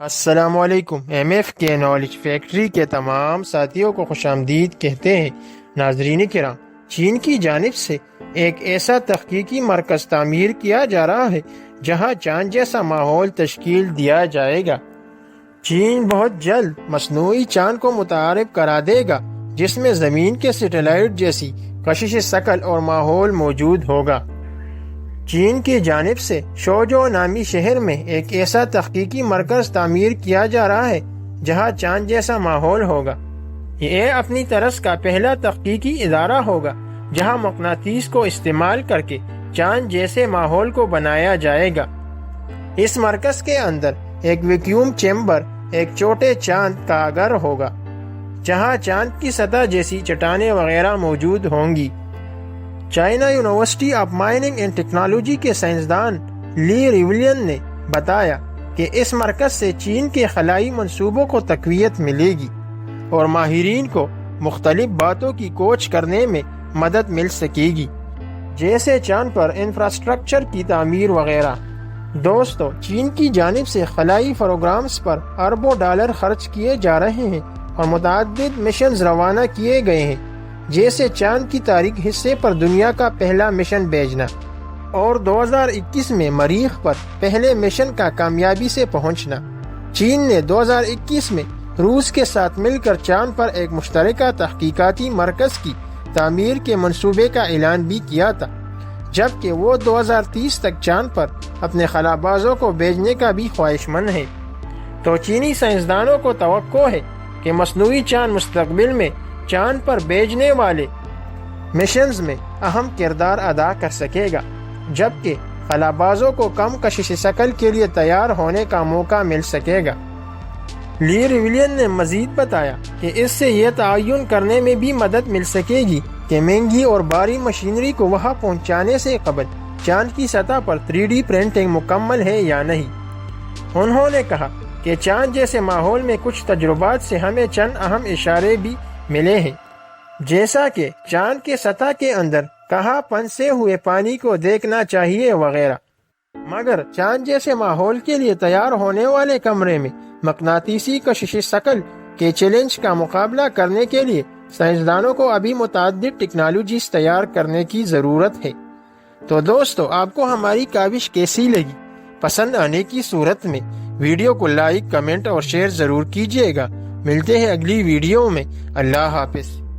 السلام علیکم۔ M F کے نالج فیکٹری کے تمام ساتھیوں کو خوش آمدید کہتے ہیں۔ ناظرین کرام، چین کی جانب سے ایک ایسا تحقیقی مرکز تعمیر کیا جا رہا ہے جہاں چاند جیسا ماحول تشکیل دیا جائے گا۔ چین بہت جلد مصنوعی چاند کو متعارف کرا دے گا جس میں زمین کے سیٹلائٹ جیسی کشش شکل اور ماحول موجود ہوگا۔ چین کی جانب سے شوجو نامی شہر میں ایک ایسا تحقیقی مرکز تعمیر کیا جا رہا ہے جہاں چاند جیسا ماحول ہوگا۔ یہ اپنی طرز کا پہلا تحقیقی ادارہ ہوگا جہاں مقناطیس کو استعمال کر کے چاند جیسے ماحول کو بنایا جائے گا۔ اس مرکز کے اندر ایک ویکیوم چیمبر ایک چھوٹے چاند کا گھر ہوگا جہاں چاند کی سطح جیسی چٹانیں وغیرہ موجود ہوں گی۔ China university of mining and technology کے سائنسدان لی ریولین نے بتایا کہ اس مرکز سے چین کے خلائی منصوبوں کو تقویت ملے گی اور ماہرین کو مختلف باتوں کی کوچ کرنے میں مدد مل سکے گی، جیسے چاند پر انفراسٹرکچر کی تعمیر وغیرہ۔ دوستو، چین کی جانب سے خلائی پروگرامز پر اربوں ڈالر خرچ کیے جا رہے ہیں اور متعدد مشنز روانہ کیے گئے ہیں، جیسے چاند کی تاریک حصے پر دنیا کا پہلا مشن بھیجنا اور 2021 میں مریخ پر پہلے مشن کا کامیابی سے پہنچنا۔ چین نے 2021 میں روس کے ساتھ مل کر چاند پر ایک مشترکہ تحقیقاتی مرکز کی تعمیر کے منصوبے کا اعلان بھی کیا تھا، جبکہ وہ 2030 تک چاند پر اپنے خلابازوں کو بھیجنے کا بھی خواہش مند ہے۔ تو چینی سائنسدانوں کو توقع ہے کہ مصنوعی چاند مستقبل میں چاند پر بھیجنے والے مشنز میں اہم کردار ادا کر سکے گا، جبکہ خلابازوں کو کم کشش شکل کے لیے تیار ہونے کا موقع مل سکے گا۔ لی ریولین نے مزید بتایا کہ اس سے یہ تعین کرنے میں بھی مدد مل سکے گی کہ مہنگی اور بھاری مشینری کو وہاں پہنچانے سے قبل چاند کی سطح پر 3D پرنٹنگ مکمل ہے یا نہیں۔ انہوں نے کہا کہ چاند جیسے ماحول میں کچھ تجربات سے ہمیں چند اہم اشارے بھی ملے ہیں، جیسا کہ چاند کے سطح کے اندر کہاں پھنسے ہوئے پانی کو دیکھنا چاہیے وغیرہ۔ مگر چاند جیسے ماحول کے لیے تیار ہونے والے کمرے میں مقناطیسی کشش شکل کے چیلنج کا مقابلہ کرنے کے لیے سائنسدانوں کو ابھی متعدد ٹیکنالوجیز تیار کرنے کی ضرورت ہے۔ تو دوستو، آپ کو ہماری کاوش کیسی لگی؟ پسند آنے کی صورت میں ویڈیو کو لائک، کمنٹ اور شیئر ضرور کیجیے گا۔ ملتے ہیں اگلی ویڈیو میں۔ اللہ حافظ۔